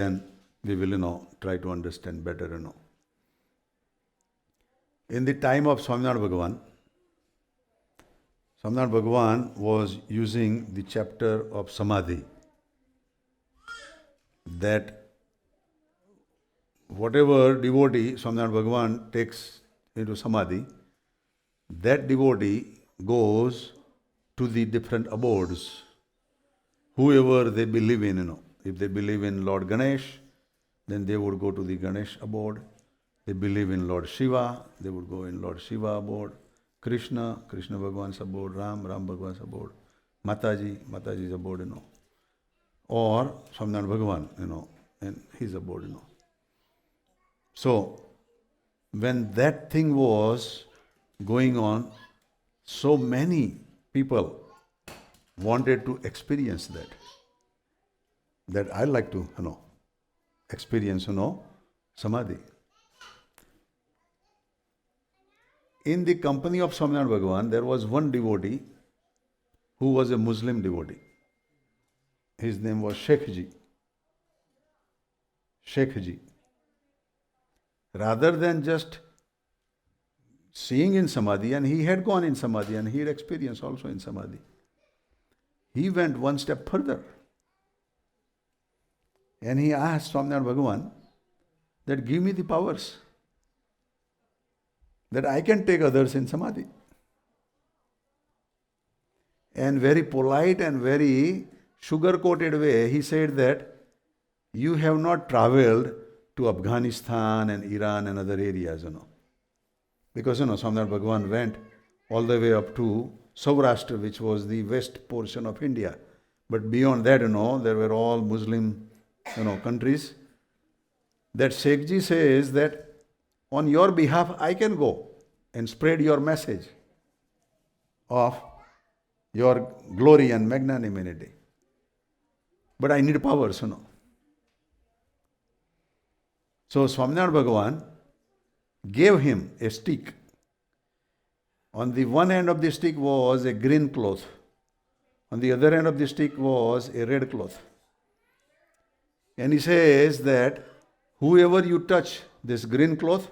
then we will, try to understand better. In the time of Swaminarayan Bhagavan was using the chapter of Samadhi, that whatever devotee Swaminarayan Bhagavan takes into Samadhi, that devotee goes to the different abodes, whoever they believe in. If they believe in Lord Ganesh, then they would go to the Ganesh abode. They believe in Lord Shiva, they would go in Lord Shiva abode. Krishna Bhagavan's abode. Ram Bhagavan's abode. Mataji's abode, or Swaminarayan Bhagavan, and his abode, So, when that thing was going on, so many people wanted to experience that I like to, experience, Samadhi. In the company of Swaminarayan Bhagavan, there was one devotee who was a Muslim devotee. His name was Sheikh Ji. Rather than just seeing in Samadhi, and he had gone in Samadhi and he had experienced also in Samadhi, he went one step further. And he asked Swaminarayan Bhagavan that give me the powers that I can take others in Samadhi. And very polite and very sugar-coated way, he said that you have not traveled to Afghanistan and Iran and other areas, Because, Swaminarayan Bhagavan went all the way up to Saurashtra, which was the west portion of India. But beyond that, there were all Muslim, countries. That Sheikh Ji says that on your behalf I can go and spread your message of your glory and magnanimity. But I need powers, So Swaminarayan Bhagavan gave him a stick. On the one end of the stick was a green cloth. On the other end of the stick was a red cloth. And he says that whoever you touch this green cloth,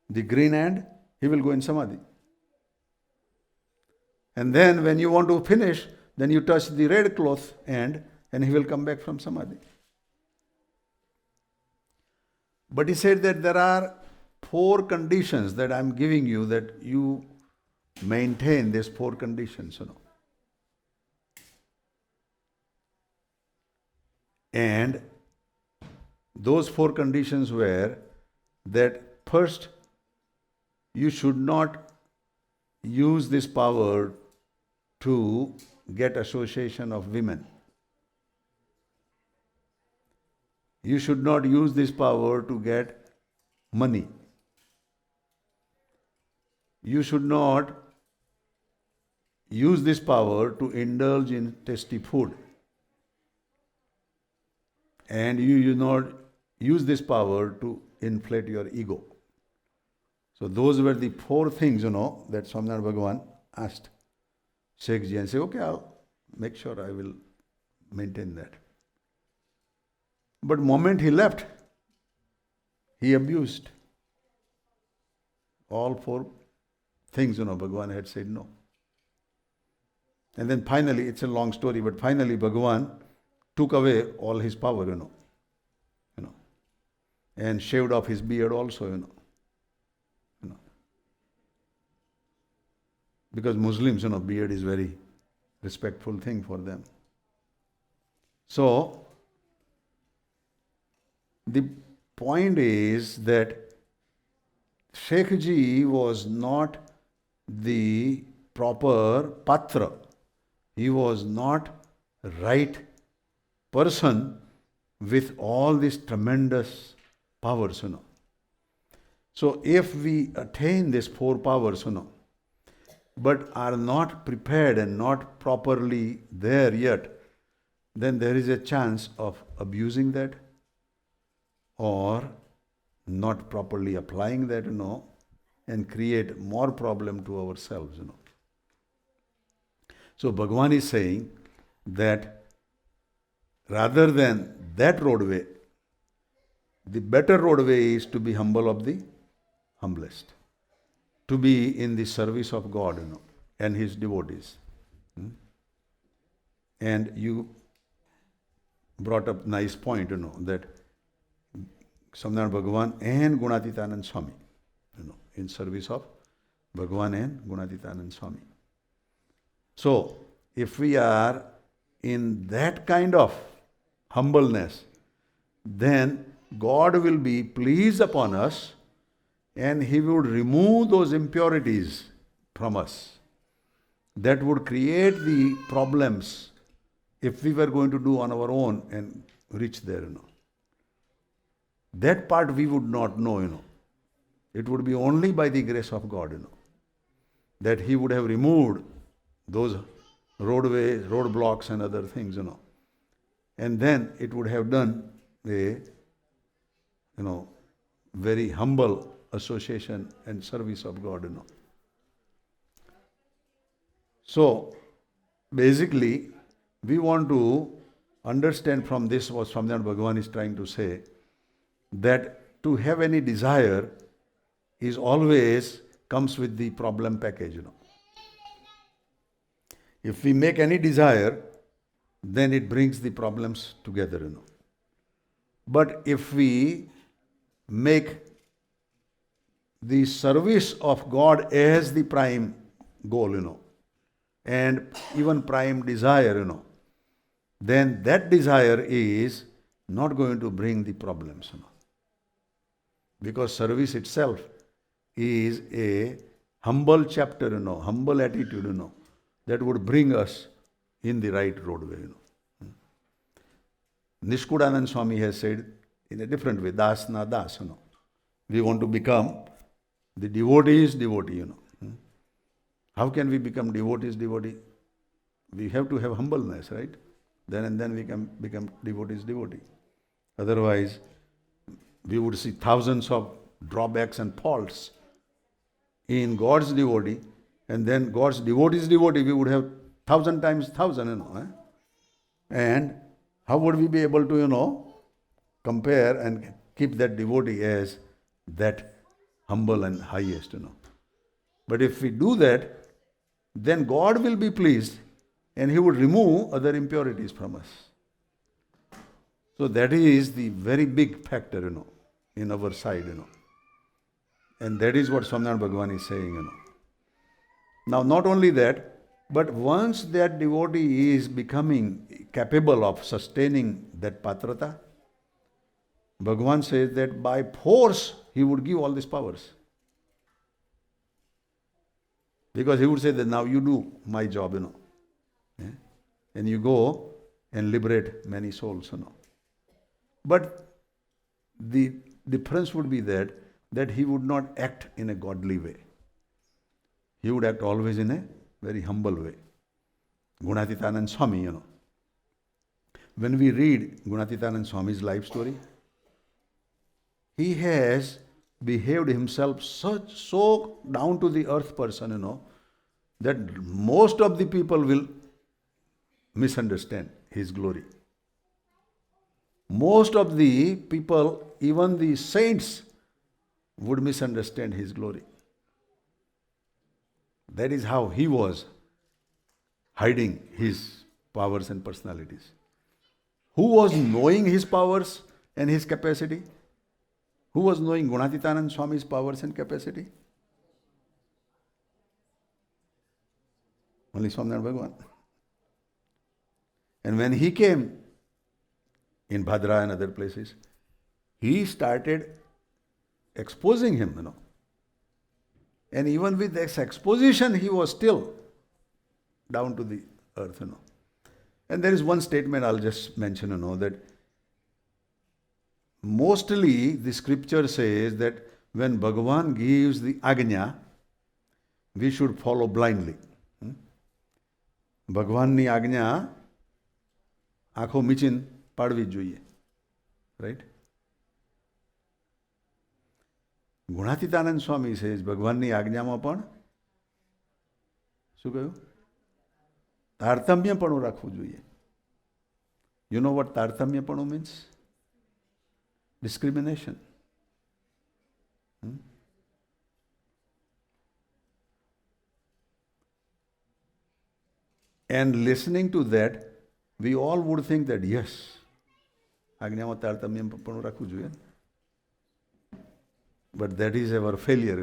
the green end, he will go in Samadhi. And then when you want to finish, then you touch the red cloth end and he will come back from Samadhi. But he said that there are 4 conditions that I am giving you, that you maintain these 4 conditions, And those 4 conditions were that first, you should not use this power to get association of women. You should not use this power to get money. You should not use this power to indulge in tasty food. And you do not use this power to inflate your ego. So those were the 4 things, that Swaminarayan Bhagavan asked Sheikh Ji, and said, okay, I'll make sure I will maintain that. But moment he left, he abused all 4 things, Bhagavan had said no. And then finally, it's a long story, but finally Bhagavan took away all his power, and shaved off his beard also, Because Muslims, beard is very respectful thing for them. So, the point is that Sheikh Ji was not the proper patra. He was not right person with all these tremendous powers, So if we attain these 4 powers, but are not prepared and not properly there yet, then there is a chance of abusing that or not properly applying that, and create more problem to ourselves, So Bhagavan is saying that rather than that roadway, The better roadway is to be humble of the humblest, to be in the service of God, and His devotees. And you brought up nice point, that Swaminarayan Bhagavan and Gunatitanand Swami, in service of Bhagavan and Gunatitanand Swami. So, if we are in that kind of humbleness, then God will be pleased upon us and He would remove those impurities from us that would create the problems if we were going to do on our own and reach there, That part we would not know, It would be only by the grace of God, that He would have removed those roadways, roadblocks and other things, And then it would have done a, very humble association and service of God, So, basically, we want to understand from this what Swaminarayan Bhagavan is trying to say, that to have any desire is always comes with the problem package, If we make any desire, then it brings the problems together, But if we make the service of God as the prime goal, and even prime desire, then that desire is not going to bring the problems, Because service itself is a humble chapter, humble attitude, that would bring us in the right roadway, Nishkudanand Swami has said in a different way, Das na das, We want to become the devotee's devotee, How can we become devotee's devotee? We have to have humbleness, right? Then we can become devotee's devotee. Otherwise, we would see thousands of drawbacks and faults in God's devotee, and then God's devotee's devotee, we would have 1,000 times 1,000, And how would we be able to, compare and keep that devotee as that humble and highest, But if we do that, then God will be pleased and He would remove other impurities from us. So that is the very big factor, in our side, And that is what Swaminarayan Bhagavan is saying, Now not only that, but once that devotee is becoming capable of sustaining that patrata, Bhagavan says that by force he would give all these powers. Because he would say that now you do my job, Yeah? And you go and liberate many souls, But the difference would be that he would not act in a godly way. He would act always in a very humble way. Gunatitanand Swami, When we read Gunatitanand Swami's life story, he has behaved himself so down to the earth person, that most of the people will misunderstand his glory. Most of the people, even the saints, would misunderstand his glory. That is how he was hiding his powers and personalities. Who was knowing his powers and his capacity? Who was knowing Gunatitanand Swami's powers and capacity? Only Swaminarayan Bhagavan. And when he came in Bhadra and other places, he started exposing him, And even with this exposition, he was still down to the earth, And there is one statement I'll just mention, that mostly the scripture says that when Bhagavan gives the ajna, we should follow blindly. ભગવાનની આજ્ઞા આંખો મીચીને પાડવી જોઈએ, right? Gunatitanand સ્વામી છે ભગવાનની આજ્ઞામાં પણ શું કહ્યું? તારતમ્યપણું રાખવું જોઈએ. You know what તારતમ્યપણું means? discrimination. And listening to that, we all would think that yes, આજ્ઞામાં તારતમ્ય પણ રાખવું જોઈએ. But that is our failure,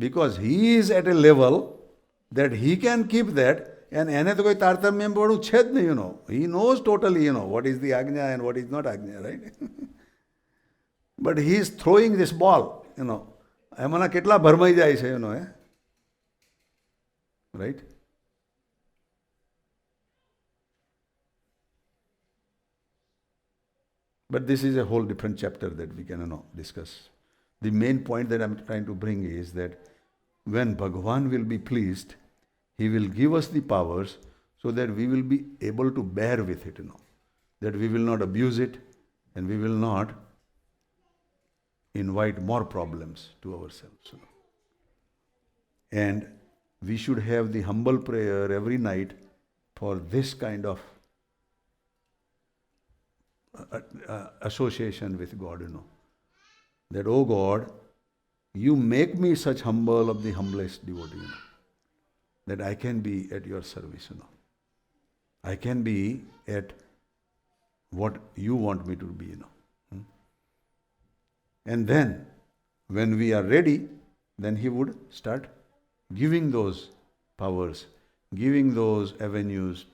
Because he is at a level that he can keep that, and એને તો કોઈ તારતમ્ય પણ છે જ નહીં, He knows totally, what is the આજ્ઞા and what is not આજ્ઞા, right? But he is throwing this ball, એમાંના કેટલા ભરમાઈ જાય છે, Right? But this is a whole different chapter that we can discuss. The main point that I'm trying to bring is that when Bhagavan will be pleased, he will give us the powers so that we will be able to bear with it, That we will not abuse it and we will not invite more problems to ourselves. And we should have the humble prayer every night for this kind of association with God, That, oh God, you make me such humble of the humblest devotee, that I can be at your service, I can be at what you want me to be, And then, when we are ready, then he would start giving those powers, giving those avenues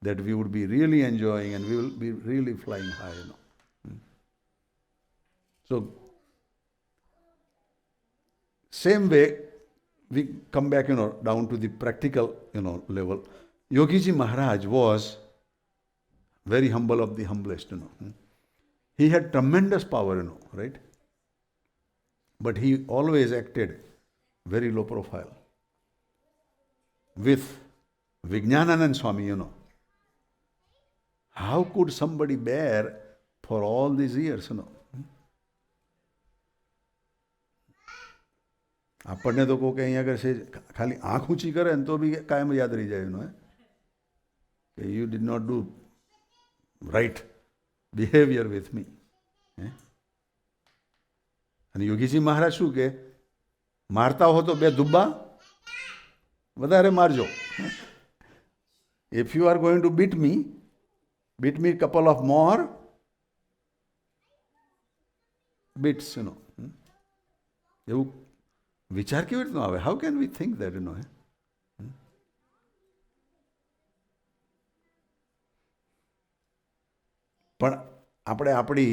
that we would be really enjoying and we will be really flying high, So, same way, we come back, down to the practical, level. Yogiji Maharaj was very humble of the humblest, He had tremendous power, right? But he always acted very low profile. With Vijnananand Swami, How could somebody bear for all these years, આપણને તો કોઈ અહીંયા આગળ છે ખાલી આંખ ઊંચી કરે ને તો બી કાયમ યાદ રહી જાય કે you did not do right behaviour with me. અને યોગીજી મહારાજ શું કે મારતા હો તો બે દુબ્બા વધારે મારજો. If you are going to beat me couple of more beats, એવું વિચાર કેવી રીતનો આવે? How can we think that, પણ આપણે આપણી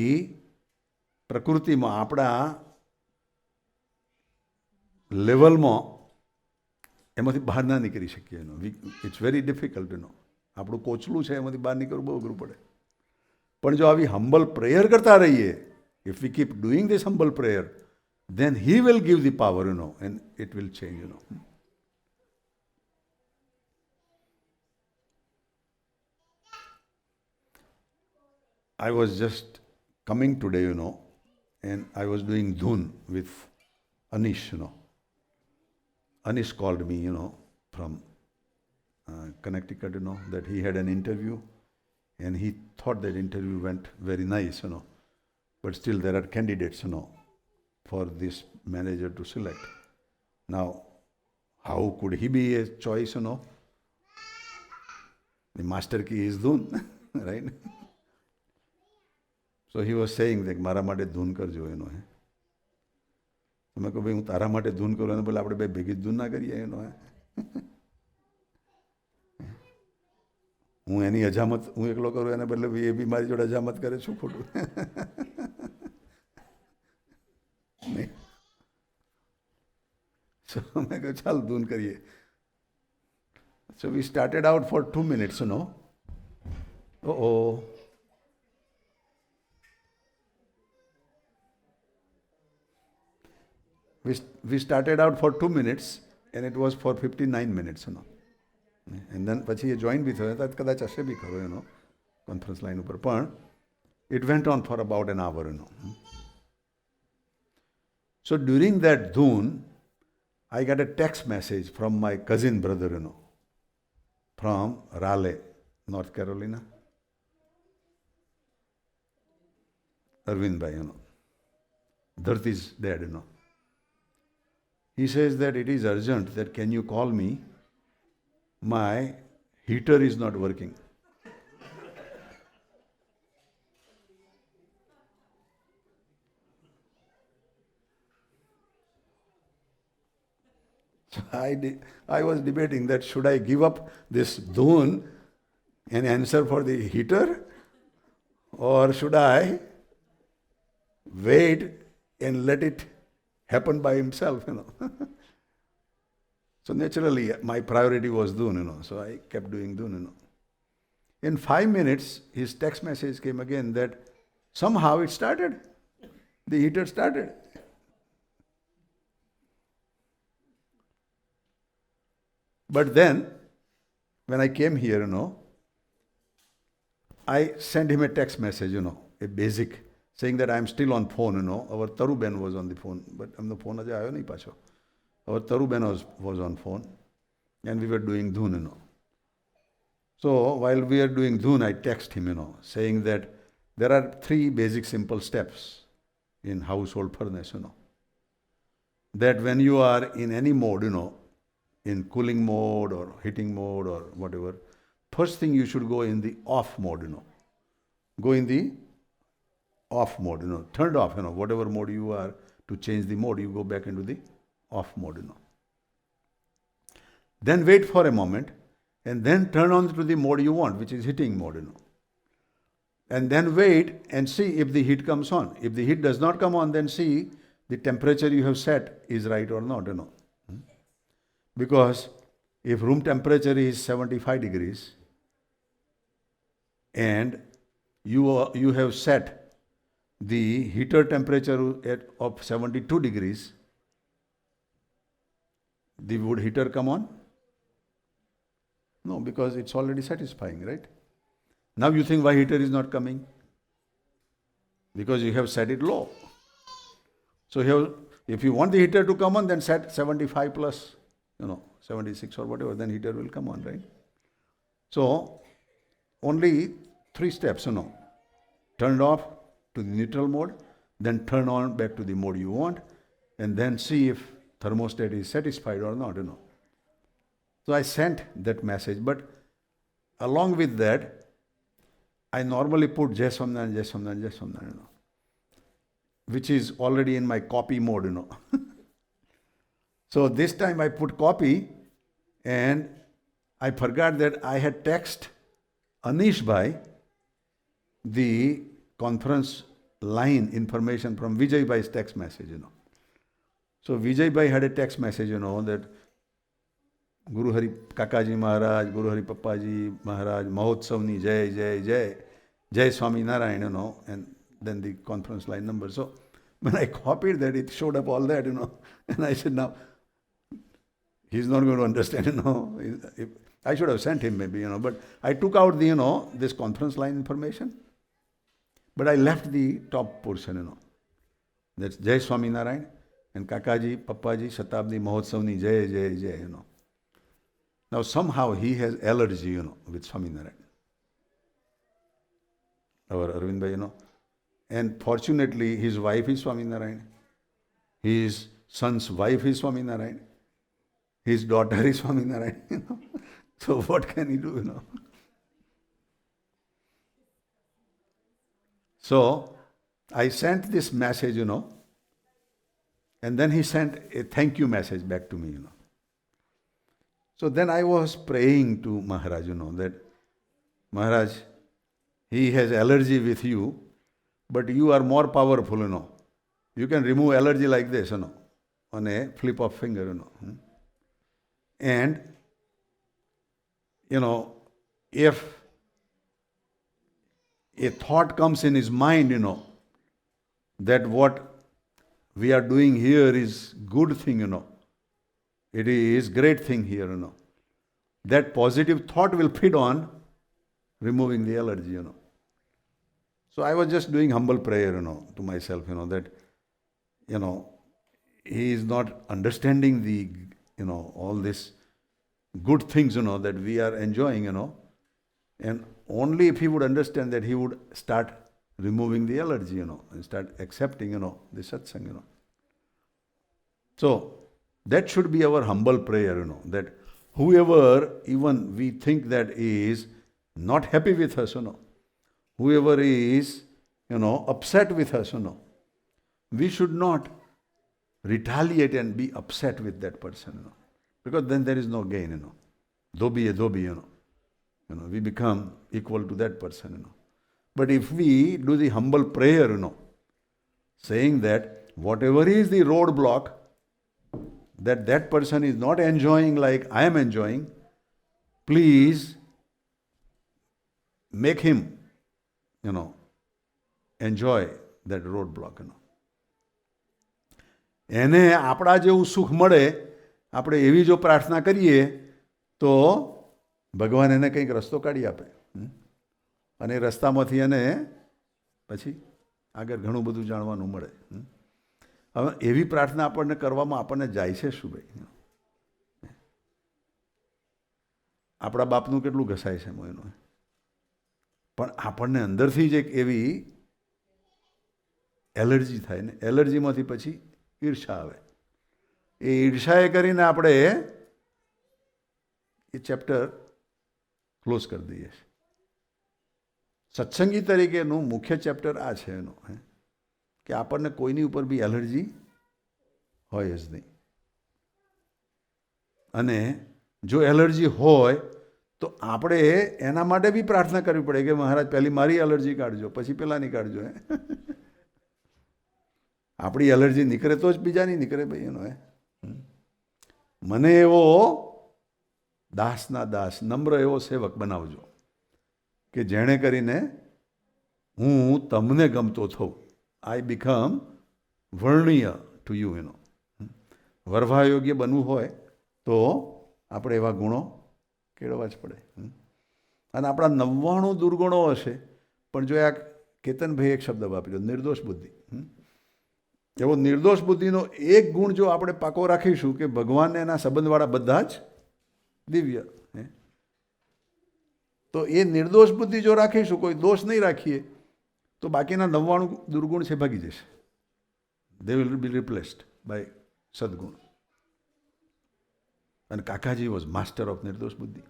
પ્રકૃતિમાં આપણા લેવલમાં એમાંથી બહાર ના નીકળી શકીએ. ઇટ્સ વેરી ડિફિકલ્ટ, આપણું કોચલું છે એમાંથી બહાર નીકળવું બહુ અઘરું પડે. પણ જો આવી હમ્બલ પ્રેયર કરતા રહીએ, if V keep doing this humble prayer, then he will give the power, and it will change, I was just coming today, and I was doing dhun with Anish, Anish called me, from Connecticut, that he had an interview, and he thought that interview went very nice, but still there are candidates, for this manager to select. Now, how could he be a choice, The master key is dhun, right? So he was saying that મારા માટે ધૂન કરજો એનો. મેં કહું ભાઈ હું તારા માટે ધૂન કરું એને બોલે આપણે બે ભેગી ધૂન ના કરીએ એનો. હું એની અજામત હું એકલો કરું એને બદલે એ બી મારી જોડે અજામત કરે, શું ખોટું? નહીં. So મેં કહ્યું ચાલ ધૂન કરીએ. So we started out for 2 minutes, Oh. We started out for 2 minutes and it was for 59 minutes, And then પછી એ જોઈન બી થયો, કદાચ હશે બી ખરો કોન્ફરન્સ લાઈન ઉપર, પણ it went on for about an hour, So during that dhun, I got a text message from my cousin brother, from Raleigh, North Carolina. Arvind Bhai, Dhart is dead, He says that it is urgent, that can you call me? My heater is not working. So I was debating that should I give up this dhoon and answer for the heater, or should I wait and let it happen by himself, So naturally, my priority was dhoon, so I kept doing dhoon, In 5 minutes, his text message came again that somehow it started. The heater started. But then, when I came here, I sent him a text message, a basic, saying that I'm still on phone, Our Taru Ben was on the phone, but I'm the phone aja aayo nahi pacho. Our Taru Ben was on phone, and we were doing dhoon, So while we are doing dhoon, I text him, saying that there are 3 basic simple steps in household furnace, That when you are in any mode, in cooling mode or heating mode or whatever, first thing you should go in the off mode, Go in the off mode, turned off, whatever mode you are, to change the mode, you go back into the off mode, Then wait for a moment and then turn on to the mode you want, which is heating mode, And then wait and see if the heat comes on. If the heat does not come on, then see the temperature you have set is right or not, Because if room temperature is 75 degrees and you have set the heater temperature of 72 degrees, would heater come on? No, because it's already satisfying, right? Now you think why heater is not coming? Because you have set it low. So if you want the heater to come on, then set 75 plus, 76 or whatever, then heater will come on, right? So only 3 steps, Turned off to the neutral mode, then turn on back to the mode you want, and then see if thermostat is satisfied or not, So I sent that message, but along with that, I normally put Jai Swaminarayan, Jai Swaminarayan, Jai Swaminarayan, which is already in my copy mode, So this time I put copy, and I forgot that I had text Anish Bhai the conference line information from Vijay Bhai's text message, So Vijay Bhai had a text message, that Guru Hari Kakaji Maharaj, Guru Hari Papaji Maharaj, Mahotsavni Jai, Jai, Jai, Jai Swami Narayan, and then the conference line number. So when I copied that, it showed up all that, and I said, now, he's not going to understand, If, I should have sent him maybe, but I took out the, this conference line information, but I left the top portion, That's Jai Swami Narayan and Kakaji, Papaji, Shatabdi, Mahotsavni, Jai, Jai, Jai, Now somehow he has allergy, with Swami Narayan. Our Arvind Bhai, And fortunately, his wife is Swami Narayan. His son's wife is Swami Narayan. His daughter is Swami Narayan, So what can he do, So I sent this message, and then he sent a thank you message back to me, So then I was praying to Maharaj, that Maharaj, he has allergy with you, but you are more powerful, You can remove allergy like this, on a flip of finger, And, if a thought comes in his mind, that what we are doing here is good thing, It is great thing here, That positive thought will feed on removing the allergy, So I was just doing humble prayer, to myself, that, he is not understanding the, all this good things, that we are enjoying, And only if he would understand that, he would start removing the allergy, and start accepting, the satsang, So that should be our humble prayer, that whoever even we think that is not happy with us, whoever is, upset with us, we should not retaliate and be upset with that person, because then there is no gain, Dhobi, we become equal to that person, But if we do the humble prayer, saying that whatever is the roadblock, that person is not enjoying like I am enjoying, please make him, enjoy that roadblock, એને આપણા જેવું સુખ મળે આપણે એવી જો પ્રાર્થના કરીએ તો ભગવાન એને કંઈક રસ્તો કાઢી આપે અને એ રસ્તામાંથી એને પછી આગળ ઘણું બધું જાણવાનું મળે. હવે એવી પ્રાર્થના આપણને કરવામાં આપણને જાય છે શું ભાઈ? આપણા બાપનું કેટલું ઘસાય છે મોયનું, પણ આપણને અંદરથી જ એક એવી એલર્જી થાય ને, એલર્જીમાંથી પછી ઈર્ષા આવે. એ ઈર્ષાએ કરીને આપણે એ ચેપ્ટર ક્લોઝ કરી દઈએ છીએ. સત્સંગી તરીકેનું મુખ્ય ચેપ્ટર આ છે એનું, કે આપણને કોઈની ઉપર બી એલર્જી હોય જ નહીં. અને જો એલર્જી હોય તો આપણે એના માટે બી પ્રાર્થના કરવી પડે કે મહારાજ પહેલી મારી એલર્જી કાઢજો, પછી પેલાની કાઢજો. આપણી એલર્જી નીકળે તો જ બીજાની નીકળે ભાઈ એનો. મને એવો દાસના દાસ, નમ્ર એવો સેવક બનાવજો કે જેણે કરીને હું તમને ગમતો થઉં. આઈ બીકમ વર્ણિય ટુ યુ, વરવા યોગ્ય બનવું હોય તો આપણે એવા ગુણો કેળવવા જ પડે. અને આપણા 99 દુર્ગુણો હશે, પણ જો આ કેતનભાઈ એક શબ્દ વાપર્યો, નિર્દોષ બુદ્ધિ. એવો નિર્દોષ બુદ્ધિનો એક ગુણ જો આપણે પાકો રાખીશું કે ભગવાનને એના સંબંધવાળા બધા જ દિવ્ય, તો એ નિર્દોષ બુદ્ધિ જો રાખીશું, કોઈ દોષ નહીં રાખીએ, તો બાકીના 99 દુર્ગુણ છે ભાગી જશે. They will be replaced by સદગુણ. અને કાકાજી વોઝ માસ્ટર ઓફ નિર્દોષ બુદ્ધિ.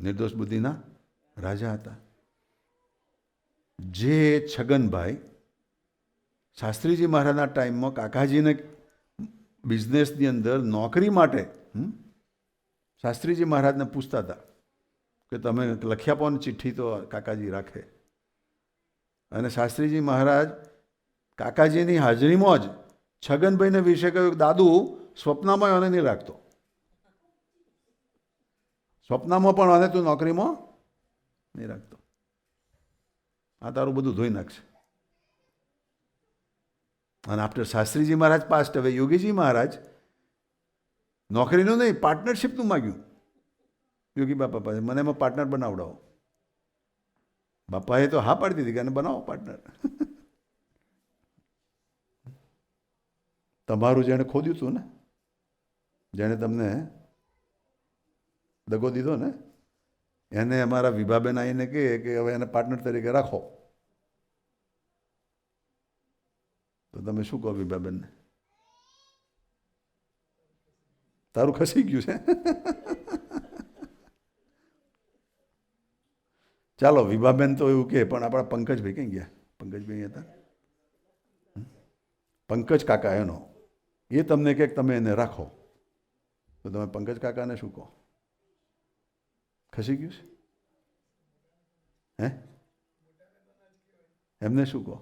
નિર્દોષ બુદ્ધિના રાજા હતા. જે છગનભાઈ શાસ્ત્રીજી મહારાજના ટાઈમમાં કાકાજીને બિઝનેસની અંદર નોકરી માટે શાસ્ત્રીજી મહારાજને પૂછતા હતા કે તમે લખી આપો ને ચિઠ્ઠી, તો કાકાજી રાખે. અને શાસ્ત્રીજી મહારાજ કાકાજીની હાજરીમાં જ છગનભાઈને વિશે કહ્યું, દાદુ સ્વપ્નમાં આને નહીં રાખતો, સ્વપ્નમાં પણ આને તું નોકરીમાં નહીં રાખતો, આ તારું બધું ધોઈ નાખશે. અને આફ્ટર શાસ્ત્રીજી મહારાજ પાસ્ટ, હવે યોગીજી મહારાજ નોકરીનું નહીં પાર્ટનરશિપનું માગ્યું યોગી બાપા પાસે, મને એમાં પાર્ટનર બનાવડાવો. બાપાએ તો હા પાડી દીધી કે એને બનાવો પાર્ટનર. તમારું જેણે ખોદ્યું હતું ને, જેણે તમને દગો દીધો ને, એને અમારા વિભાબેન આવીને કહે કે હવે એને પાર્ટનર તરીકે રાખો. તો તમે શું કહો વિભાબેનને? તારું ખસી ગયું છે. ચાલો વિભાબેન તો એવું કહે, પણ આપણા પંકજભાઈ ક્યાં ગયા? પંકજભાઈ હતા, પંકજ કાકા એનો, એ તમને કહે તમે એને રાખો, તો તમે પંકજ કાકાને શું કહો? ખસી ગયું છે? હે? એમને શું કહો?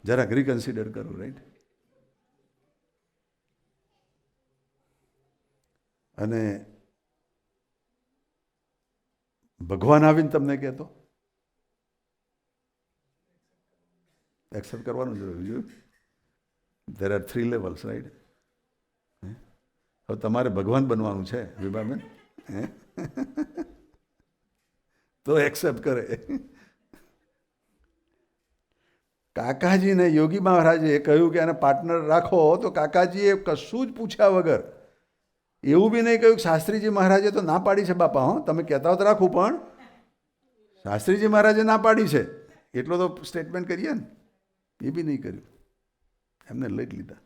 જરાક રિકન્સિડર કરું, રાઈટ? અને ભગવાન આવીને તમને કહેતો એક્સેપ્ટ કરવાનું જરૂર. There are 3 levels, right? હવે તમારે ભગવાન બનવાનું છે વિભાબેન, તો એક્સેપ્ટ કરે. કાકાજીને યોગી મહારાજે કહ્યું કે એને પાર્ટનર રાખો, તો કાકાજીએ કશું જ પૂછ્યા વગર, એવું બી નહીં કહ્યું શાસ્ત્રીજી મહારાજે તો ના પાડી છે બાપા, તમે કહેતા હો તો રાખું, પણ શાસ્ત્રીજી મહારાજે ના પાડી છે એટલો તો સ્ટેટમેન્ટ કરીએ ને, એ બી નહીં કર્યું, એમને લઈ જ લીધા.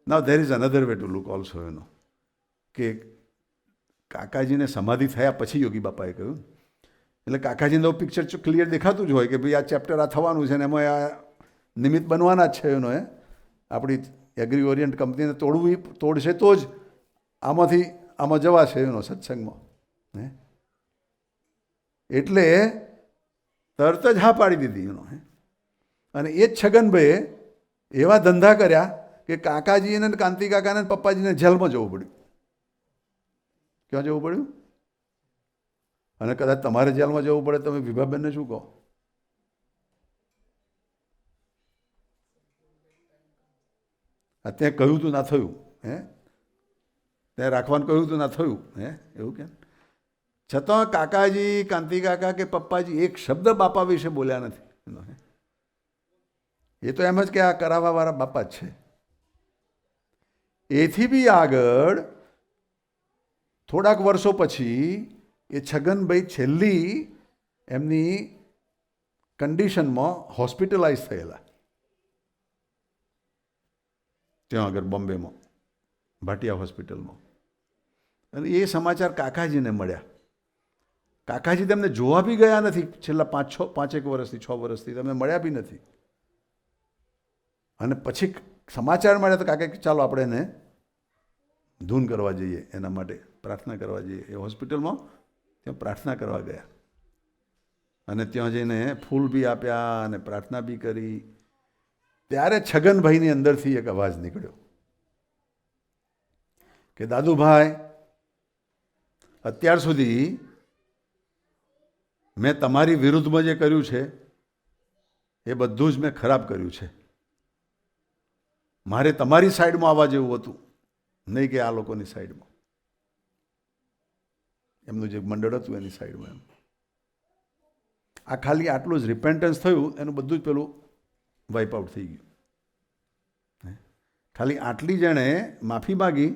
Now there is another way to look also, કે કાકાજીને સમાધિ થયા પછી યોગી બાપાએ કહ્યું, એટલે કાકાજીને તો પિક્ચર ક્લિયર દેખાતું જ હોય કે ભાઈ આ ચેપ્ટર આ થવાનું છે ને એમાં આ નિમિત્ત બનવાના જ છે એનો. આપણી એગ્રી ઓરિયન્ટ કંપનીને તોડશે તો જ આમાંથી આમાં જવાશે એનો સત્સંગમાં. એટલે તરત જ હા પાડી દીધી એનો. અને એ જ છગનભાઈએ એવા ધંધા કર્યા કે કાકાજીને કાંતિ કાકાને પપ્પાજીને જેલમાં જવું પડ્યું. ક્યાં જવું પડ્યું? અને કદાચ તમારે જેલમાં જવું પડે તમે વિભાબેનને શું કહો? ત્યાં કહ્યું તું ના થયું, ત્યાં રાખવાનું કહ્યું તું ના થયું, એવું કેમ? છતાં કાકાજી કાંતિ કાકા કે પપ્પાજી એક શબ્દ બાપા વિશે બોલ્યા નથી. એ તો એમ જ કે આ કરાવવાવાળા બાપા જ છે. એથી બી આગળ થોડાક વર્ષો પછી એ છગનભાઈ છેલ્લી એમની કન્ડિશનમાં હોસ્પિટલાઇઝ થયેલા ત્યાં આગળ બોમ્બેમાં ભાટિયા હોસ્પિટલમાં. અને એ સમાચાર કાકાજીને મળ્યા. કાકાજી તેમને જોવા બી ગયા નથી છેલ્લા 5-6 વર્ષથી, 6 વર્ષથી તમને મળ્યા બી નથી. અને પછી સમાચાર મળ્યા તો કાકા કે ચાલો આપણે એને ધૂન કરવા જઈએ, એના માટે પ્રાર્થના કરવા જઈએ. એ હોસ્પિટલમાં ત્યાં પ્રાર્થના કરવા ગયા અને ત્યાં જઈને ફૂલ બી આપ્યા અને પ્રાર્થના બી કરી. ત્યારે છગનભાઈની અંદરથી એક અવાજ નીકળ્યો કે દાદુભાઈ, અત્યાર સુધી મેં તમારી વિરુદ્ધમાં જે કર્યું છે એ બધું જ મેં ખરાબ કર્યું છે. મારે તમારી સાઈડમાં આવવા જેવું હતું, નહીં કે આ લોકોની સાઈડમાં, એમનું જે મંડળ હતું એની સાઈડમાં. આ ખાલી આટલું જ રિપેન્ટન્સ થયું, એનું બધું જ પેલું વાઇપ આઉટ થઈ ગયું. ખાલી આટલી જણે માફી માગી,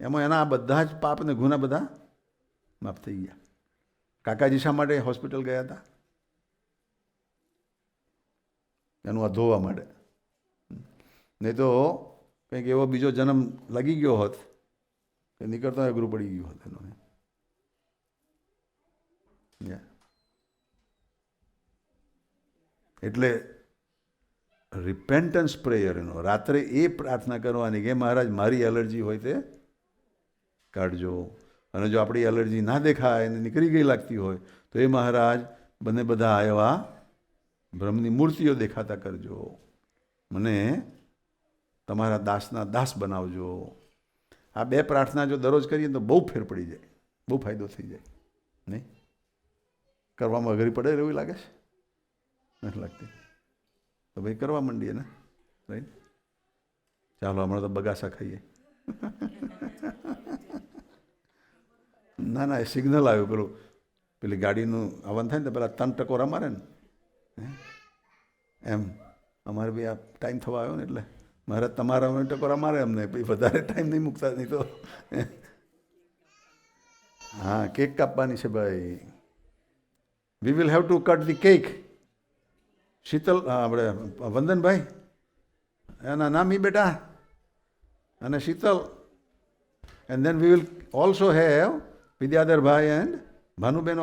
એમાં એના આ બધા જ પાપ ને ગુના બધા માફ થઈ ગયા. કાકાજી શા માટે હોસ્પિટલ ગયા હતા? એનું આ ધોવા માટે. નહીં તો કંઈક એવો બીજો જન્મ લાગી ગયો હોત કે નીકળતો અઘરું પડી ગયું હોત એનો. એટલે રિપેન્ટન્સ પ્રેયર એનો રાત્રે એ પ્રાર્થના કરવાની કે મહારાજ મારી એલર્જી હોય તે કાઢજો, અને જો આપણી એલર્જી ના દેખાય અને નીકળી ગઈ લાગતી હોય તો એ મહારાજ બધા એવા બ્રહ્મની મૂર્તિઓ દેખાતા કરજો, મને તમારા દાસના દાસ બનાવજો. આ 2 પ્રાર્થના જો દરરોજ કરીએ તો બહુ ફેર પડી જાય, બહુ ફાયદો થઈ જાય. નહીં કરવામાં અઘરી પડે એવું લાગે છે? નથી લાગતી તો ભાઈ કરવા માંડીએ ને, રાઈટ? ચાલો હમણાં તો બગાસા ખાઈએ. ના એ સિગ્નલ આવ્યું પેલી ગાડીનું આવન થાય ને તો પેલા 3 ટકોરા મારે ને, એમ અમારે બી આ ટાઈમ થવા આવ્યો ને એટલે મારે તમારા ટકોરા મારે અમને, પછી વધારે ટાઈમ નહીં મૂકતા, નહીં તો. હા, કેક કાપવાની છે ભાઈ. We will have to cut the cake. Shital, આપણે વંદનભાઈ, એના નામ ઈ બેટા, અને Shital, and then we will also have Vidyadharbhai and Bhanuben.